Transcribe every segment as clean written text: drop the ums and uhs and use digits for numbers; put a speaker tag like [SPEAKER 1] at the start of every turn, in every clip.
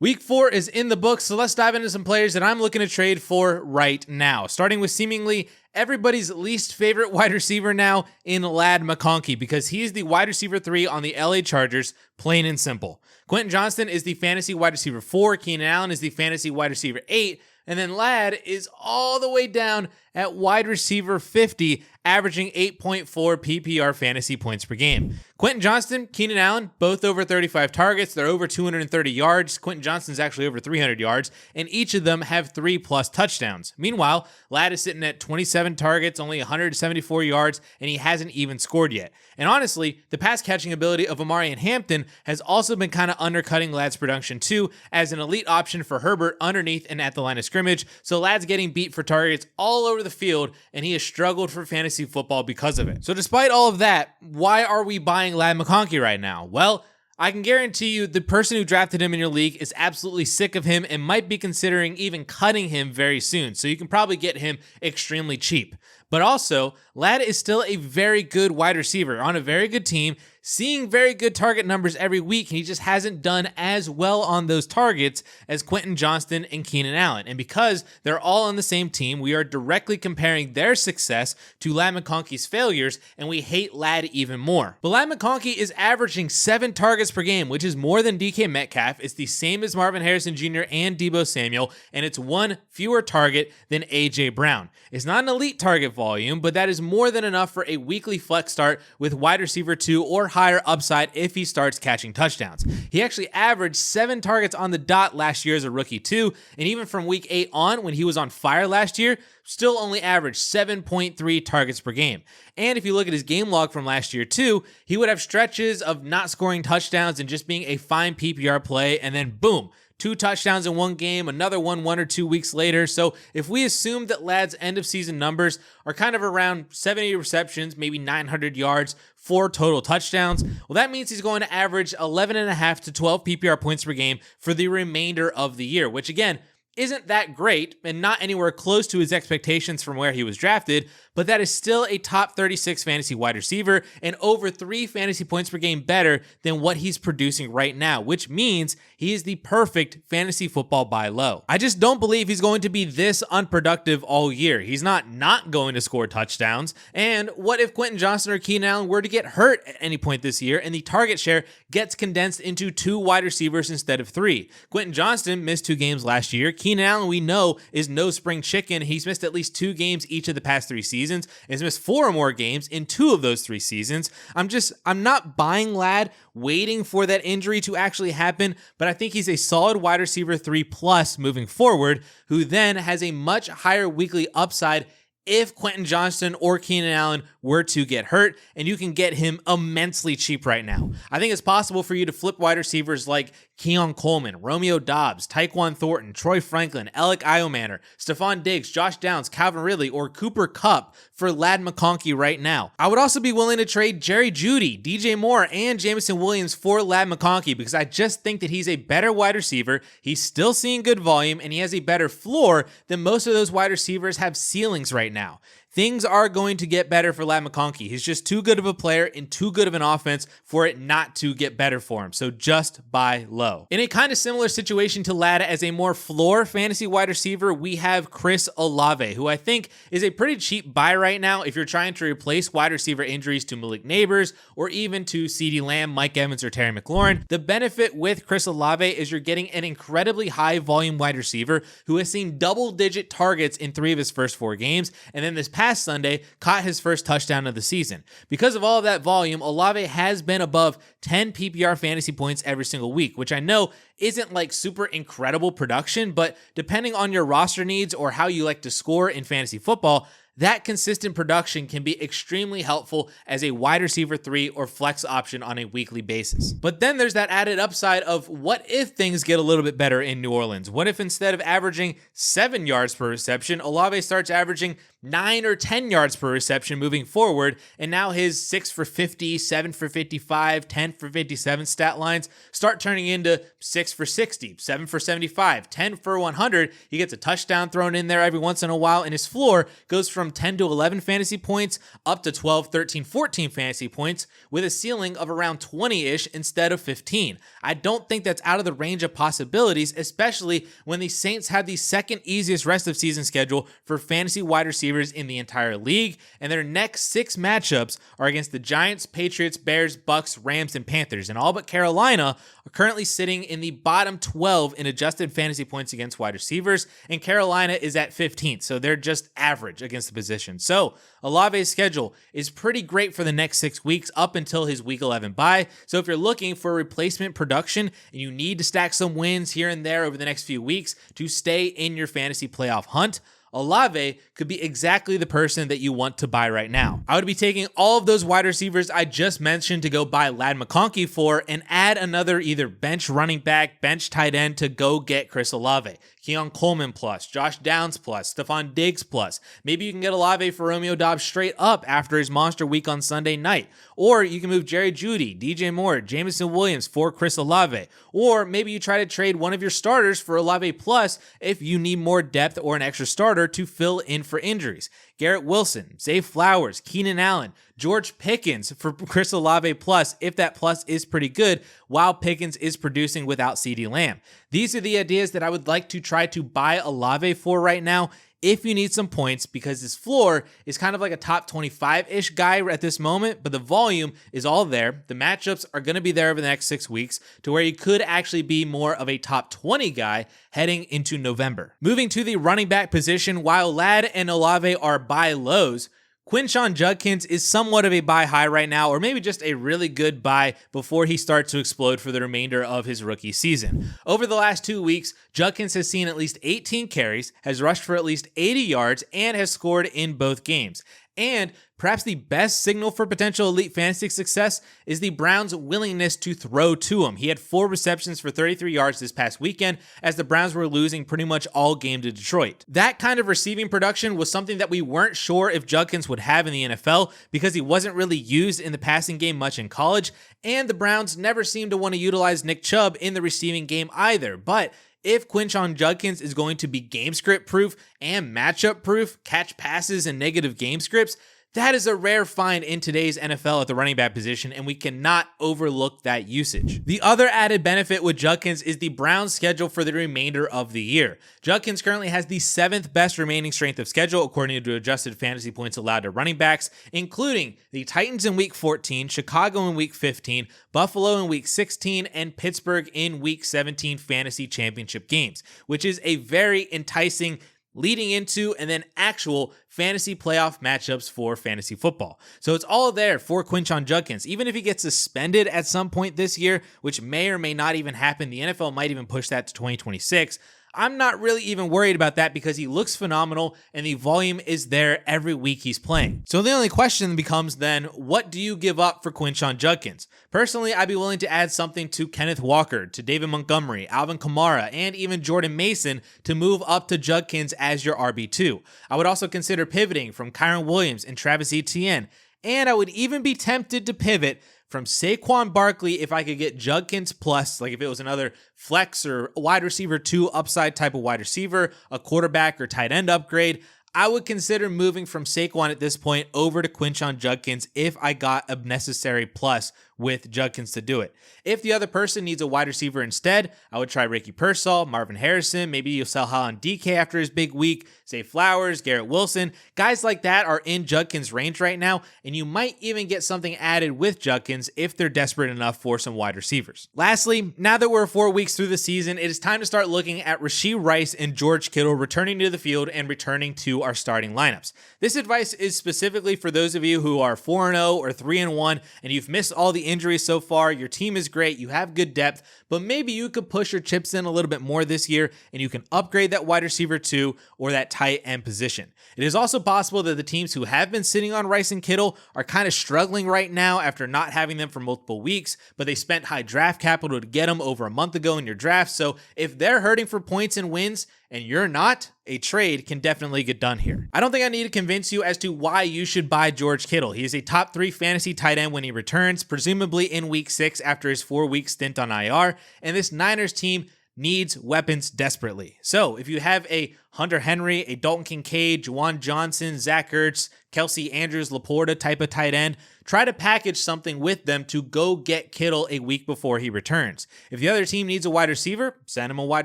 [SPEAKER 1] Week 4 is in the books, so let's dive into some players that I'm looking to trade for right now. Starting with seemingly everybody's least favorite wide receiver now in Ladd McConkey, because he's the wide receiver 3 on the LA Chargers, plain and simple. Quinshon Judkins is the fantasy wide receiver 4, Keenan Allen is the fantasy wide receiver 8, and then Ladd is all the way down at wide receiver 50, averaging 8.4 PPR fantasy points per game. Quinshon Judkins, Keenan Allen, both over 35 targets. They're over 230 yards. Quinshon Judkins actually over 300 yards, and each of them have 3+ touchdowns. Meanwhile, Ladd is sitting at 27 targets, only 174 yards, and he hasn't even scored yet. And honestly, the pass catching ability of Amari and Hampton has also been kind of undercutting Ladd's production too, as an elite option for Herbert underneath and at the line of scrimmage. So Ladd's getting beat for targets all over the field, and he has struggled for fantasy football because of it. So despite all of that, why are we buying Ladd McConkey right now? Well, I can guarantee you the person who drafted him in your league is absolutely sick of him and might be considering even cutting him very soon. So you can probably get him extremely cheap. But also, Ladd is still a very good wide receiver on a very good team, seeing very good target numbers every week, and he just hasn't done as well on those targets as Quinshon Judkins and Keenan Allen. And because they're all on the same team, we are directly comparing their success to Ladd McConkey's failures, and we hate Ladd even more. But Ladd McConkey is averaging 7 targets per game, which is more than DK Metcalf. It's the same as Marvin Harrison Jr. and Deebo Samuel, and it's 1 fewer target than AJ Brown. It's not an elite target volume, but that is more than enough for a weekly flex start with wide receiver 2 or higher upside if he starts catching touchdowns. He actually averaged 7 targets on the dot last year as a rookie too, and even from week 8 on, when he was on fire last year, still only averaged 7.3 targets per game. And if you look at his game log from last year too, he would have stretches of not scoring touchdowns and just being a fine PPR play, and then boom, 2 touchdowns in one game, another one or 2 weeks later. So if we assume that Ladd's end of season numbers are kind of around 70 receptions, maybe 900 yards, 4 total touchdowns, well, that means he's going to average 11.5 to 12 PPR points per game for the remainder of the year, which again, isn't that great and not anywhere close to his expectations from where he was drafted, but that is still a top 36 fantasy wide receiver and over 3 fantasy points per game better than what he's producing right now, which means he is the perfect fantasy football buy low. I just don't believe he's going to be this unproductive all year. He's not going to score touchdowns. And what if Quinshon Judkins or Keenan Allen were to get hurt at any point this year and the target share gets condensed into 2 wide receivers instead of 3? Quinshon Judkins missed 2 games last year. Keenan Allen, we know, is no spring chicken. He's missed at least 2 games each of the past 3 seasons. He's missed 4 or more games in 2 of those 3 seasons. I'm not buying Ladd, waiting for that injury to actually happen, but I think he's a solid wide receiver 3+ moving forward, who then has a much higher weekly upside if Quinshon Judkins or Keenan Allen were to get hurt, and you can get him immensely cheap right now. I think it's possible for you to flip wide receivers like Keon Coleman, Romeo Doubs, Tyquan Thornton, Troy Franklin, Alec Iomanner, Stephon Diggs, Josh Downs, Calvin Ridley, or Cooper Kupp for Ladd McConkey right now. I would also be willing to trade Jerry Jeudy, DJ Moore, and Jameson Williams for Ladd McConkey because I just think that he's a better wide receiver. He's still seeing good volume, and he has a better floor than most of those wide receivers have ceilings right now. Things are going to get better for Ladd McConkey. He's just too good of a player and too good of an offense for it not to get better for him. So just buy low. In a kind of similar situation to Ladd as a more floor fantasy wide receiver, we have Chris Olave, who I think is a pretty cheap buy right now if you're trying to replace wide receiver injuries to Malik Neighbors or even to CeeDee Lamb, Mike Evans, or Terry McLaurin. The benefit with Chris Olave is you're getting an incredibly high volume wide receiver who has seen double-digit targets in 3 of his first 4 games, and then this past Sunday caught his first touchdown of the season. Because of all of that volume, Olave has been above 10 PPR fantasy points every single week, which I know isn't like super incredible production, but depending on your roster needs or how you like to score in fantasy football, that consistent production can be extremely helpful as a wide receiver 3 or flex option on a weekly basis. But then there's that added upside of what if things get a little bit better in New Orleans? What if instead of averaging 7 yards per reception, Olave starts averaging 9 or 10 yards per reception moving forward, and now his 6 for 50, 7 for 55, 10 for 57 stat lines start turning into 6 for 60, 7 for 75, 10 for 100. He gets a touchdown thrown in there every once in a while, and his floor goes from from 10 to 11 fantasy points up to 12, 13, 14 fantasy points with a ceiling of around 20-ish instead of 15. I don't think that's out of the range of possibilities, especially when the Saints have the second easiest rest of season schedule for fantasy wide receivers in the entire league, and their next 6 matchups are against the Giants, Patriots, Bears, Bucks, Rams, and Panthers, and all but Carolina are currently sitting in the bottom 12 in adjusted fantasy points against wide receivers, and Carolina is at 15th, so they're just average against the position. So Olave's schedule is pretty great for the next 6 weeks up until his week 11 bye. So if you're looking for replacement production and you need to stack some wins here and there over the next few weeks to stay in your fantasy playoff hunt, Olave could be exactly the person that you want to buy right now. I would be taking all of those wide receivers I just mentioned to go buy Ladd McConkey for and add another either bench running back, bench tight end to go get Chris Olave. Keon Coleman plus, Josh Downs plus, Stephon Diggs plus. Maybe you can get Olave for Romeo Doubs straight up after his monster week on Sunday night. Or you can move Jerry Jeudy, DJ Moore, Jameson Williams for Chris Olave. Or maybe you try to trade one of your starters for Olave plus if you need more depth or an extra starter to fill in for injuries. Garrett Wilson, Zay Flowers, Keenan Allen, George Pickens for Chris Olave plus, if that plus is pretty good, while Pickens is producing without CeeDee Lamb. These are the ideas that I would like to try to buy Olave for right now if you need some points, because his floor is kind of like a top 25-ish guy at this moment, but the volume is all there. The matchups are going to be there over the next 6 weeks to where he could actually be more of a top 20 guy heading into November. Moving to the running back position, while Ladd and Olave are buy lows, Quinshon Judkins is somewhat of a buy high right now, or maybe just a really good buy before he starts to explode for the remainder of his rookie season. Over the last 2 weeks, Judkins has seen at least 18 carries, has rushed for at least 80 yards, and has scored in both games. And perhaps the best signal for potential elite fantasy success is the Browns' willingness to throw to him. He had 4 receptions for 33 yards this past weekend as the Browns were losing pretty much all game to Detroit. That kind of receiving production was something that we weren't sure if Judkins would have in the NFL because he wasn't really used in the passing game much in college, and the Browns never seemed to want to utilize Nick Chubb in the receiving game either. But if Quinshon Judkins is going to be game script proof and matchup proof, catch passes and negative game scripts, that is a rare find in today's NFL at the running back position, and we cannot overlook that usage. The other added benefit with Judkins is the Browns' schedule for the remainder of the year. Judkins currently has the 7th best remaining strength of schedule according to adjusted fantasy points allowed to running backs, including the Titans in week 14, Chicago in week 15, Buffalo in week 16, and Pittsburgh in week 17 fantasy championship games, which is a very enticing leading into and then actual fantasy playoff matchups for fantasy football. So it's all there for Quinshon Judkins. Even if he gets suspended at some point this year, which may or may not even happen, the NFL might even push that to 2026. I'm not really even worried about that because he looks phenomenal and the volume is there every week he's playing. So the only question becomes then, what do you give up for Quinshon Judkins? Personally, I'd be willing to add something to Kenneth Walker, to David Montgomery, Alvin Kamara, and even Jordan Mason to move up to Judkins as your RB2. I would also consider pivoting from Kyron Williams and Travis Etienne, and I would even be tempted to pivot from Saquon Barkley if I could get Judkins plus, like if it was another flex or wide receiver 2 upside type of wide receiver, a quarterback or tight end upgrade. I would consider moving from Saquon at this point over to Quinshon Judkins if I got a necessary plus with Judkins to do it. If the other person needs a wide receiver instead, I would try Ricky Pearsall, Marvin Harrison, maybe you'll sell Holland DK after his big week, Zay Flowers, Garrett Wilson. Guys like that are in Judkins' range right now, and you might even get something added with Judkins if they're desperate enough for some wide receivers. Lastly, now that we're 4 weeks through the season, it is time to start looking at Rashee Rice and George Kittle returning to the field and returning to our starting lineups. This advice is specifically for those of you who are 4-0 or 3-1 and you've missed all the injuries so far. Your team is great, you have good depth, but maybe you could push your chips in a little bit more this year and you can upgrade that wide receiver 2 or that tight end position. It is also possible that the teams who have been sitting on Rice and Kittle are kind of struggling right now after not having them for multiple weeks, but they spent high draft capital to get them over a month ago in your draft. So if they're hurting for points and wins and you're not, a trade can definitely get done here. I don't think I need to convince you as to why you should buy George Kittle. He is a top 3 fantasy tight end when he returns, presumably in week 6 after his 4-week stint on IR, and this Niners team needs weapons desperately. So if you have a Hunter Henry, a Dalton Kincaid, Juwan Johnson, Zach Ertz, Kelsey Andrews, Laporta type of tight end, try to package something with them to go get Kittle a week before he returns. If the other team needs a wide receiver, send him a wide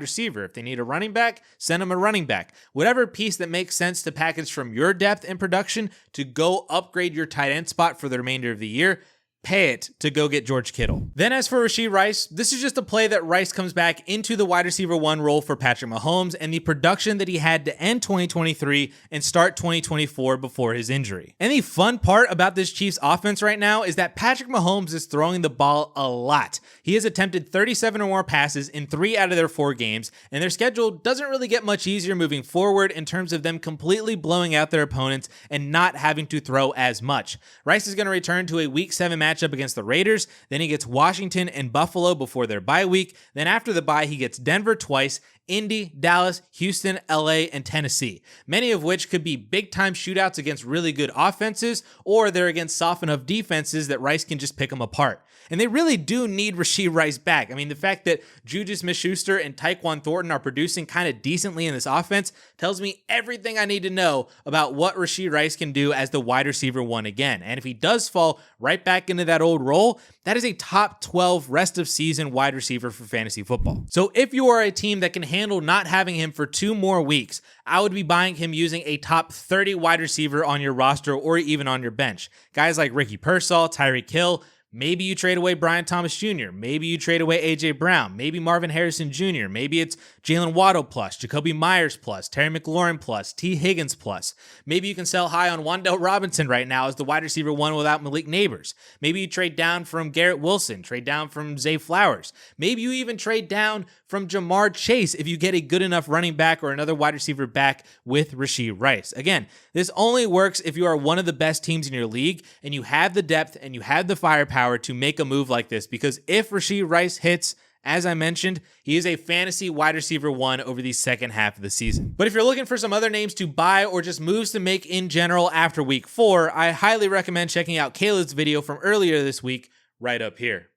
[SPEAKER 1] receiver. If they need a running back, send him a running back. Whatever piece that makes sense to package from your depth and production to go upgrade your tight end spot for the remainder of the year, pay it to go get George Kittle. Then as for Rashee Rice, this is just a play that Rice comes back into the wide receiver 1 role for Patrick Mahomes and the production that he had to end 2023 and start 2024 before his injury. And the fun part about this Chiefs offense right now is that Patrick Mahomes is throwing the ball a lot. He has attempted 37 or more passes in 3 out of their 4 games, and their schedule doesn't really get much easier moving forward in terms of them completely blowing out their opponents and not having to throw as much. Rice is going to return to a Week 7 matchup against the Raiders, then he gets Washington and Buffalo before their bye week, then after the bye he gets Denver twice, Indy, Dallas, Houston, LA, and Tennessee, many of which could be big-time shootouts against really good offenses, or they're against soft enough defenses that Rice can just pick them apart. And they really do need Rashee Rice back. I mean, the fact that Juju Smith-Schuster and Tyquan Thornton are producing kind of decently in this offense tells me everything I need to know about what Rashee Rice can do as the wide receiver 1 again. And if he does fall right back into that old role, that is a top 12 rest of season wide receiver for fantasy football. So if you are a team that can handle not having him for 2 more weeks, I would be buying him using a top 30 wide receiver on your roster or even on your bench. Guys like Ricky Pearsall, Tyreek Hill. Maybe you trade away Brian Thomas Jr. Maybe you trade away A.J. Brown. Maybe Marvin Harrison Jr. Maybe it's Jalen Waddle plus, Jacoby Myers plus, Terry McLaurin plus, T. Higgins plus. Maybe you can sell high on Wan'Dale Robinson right now as the wide receiver 1 without Malik Neighbors. Maybe you trade down from Garrett Wilson, trade down from Zay Flowers. Maybe you even trade down from Jamar Chase if you get a good enough running back or another wide receiver back with Rashee Rice. Again, this only works if you are one of the best teams in your league and you have the depth and you have the firepower to make a move like this, because if Rashee Rice hits, as I mentioned, he is a fantasy wide receiver 1 over the second half of the season. But if you're looking for some other names to buy or just moves to make in general after week 4, I highly recommend checking out Caleb's video from earlier this week right up here.